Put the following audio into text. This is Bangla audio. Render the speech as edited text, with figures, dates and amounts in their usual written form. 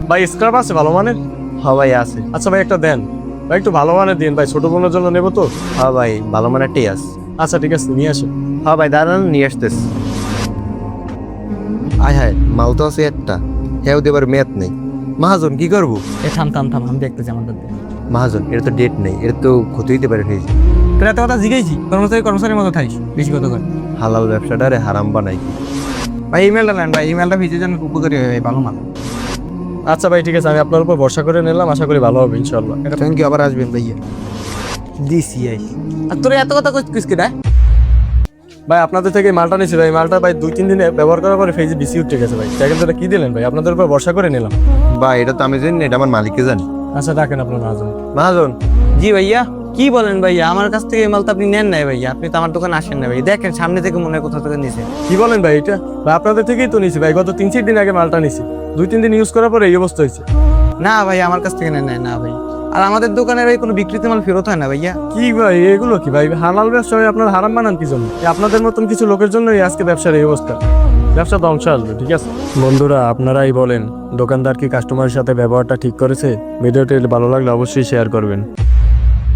ভাই স্ক্রাব আছে ভালো মানের? হ্যাঁ ভাই আছে। আচ্ছা ভাই একটা দেন ভাই, একটু ভালো মানের দিন ভাই, ছোট বোনের জন্য নেবো তো। হ্যাঁ ভাই ভালো মানের টেই আছে। আচ্ছা ঠিক আছে, নিয়ে আসেন। হ্যাঁ ভাই দাঁড়ান নিয়ে আসতেস। আয় হায় মাল তো আছে একটা, হেউ দেবার মেয়াদ নেই। মহাজন কি করবো? এ থাম থাম থাম, আমি দেখতেছি আমার দাদা। মহাজন এটা তো ডেট নেই, এটা তো ক্ষতি হইতে পারে ফেজি। তোর এত কথা জিজ্ঞেসি, কর্মচারীর মতো থাইস, বেশি কথা কর। হালাল ব্যবসাটা রে হারাম বানাই। ভাই ইমেলটা নেন ভাই, ইমেলটা ভিজে যেন উপকারী হয় ভাই, ভালো মাল। আচ্ছা ভাই ঠিক আছে, আমি আপনার উপর ভরসা করে নিলাম, আশা করি ভালো হবে ইনশাল্লাহ। থ্যাংক ইউ, আবার আসবেন ভাইয়া। দিছি আই। আর তোর এত কথা কইস কি রে? ভাই আপনাদের থেকে এই মালটা নিয়েছি ভাই, মালটা ভাই 2-3 দিনে ব্যবহার করার পরে ফেজে বিসি উঠে গেছে ভাই। দেখেন তো এটা কি দিলেন ভাই, আপনাদের উপর ভরসা করে নিলাম। ভাই এটা তো আমি জানি না, এটা আমার মালিককে জানি। আচ্ছা ডাকেন আপনার মহাজন। মহাজন জি ভাইয়া, কি বলেন ভাইয়া? আমার কাছ থেকে এই মাল তো আপনি নেন নাই ভাইয়া, আপনি তো আমার দোকানে আসেন না ভাই। দেখেন সামনে থেকে মনে হয় কোথা থেকে নিছেন। কি বলেন ভাই, এটা ভাই আপনাদের থেকেই তো নিয়েছি ভাই, গত 3-4 দিন আগে মালটা নিয়েছি। 2-3 দিন ইউজ করার পরে এই অবস্থা হয়েছে। না ভাই আমার কাছ থেকে নেন নাই, না ভাই। আর আমাদের দোকানে ভাই কোনো বিক্রিত মাল ফেরত হয় না ভাইয়া। কি ভাই এগুলো কি ভাই, হালাল ব্যবসা ভাই আপনার হারাম বানান কি জন্য? আপনাদের মতন কিছু লোকের জন্যই আজকে ব্যবসার এই অবস্থা, ব্যবসা ধ্বংস আসবে। ঠিক আছে বন্ধুরা, আপনারাই বলেন দোকানদার কি কাস্টমারের সাথে ব্যবহারটা ঠিক করেছে? ভিডিওটি ভালো লাগলে অবশ্যই শেয়ার করবেন।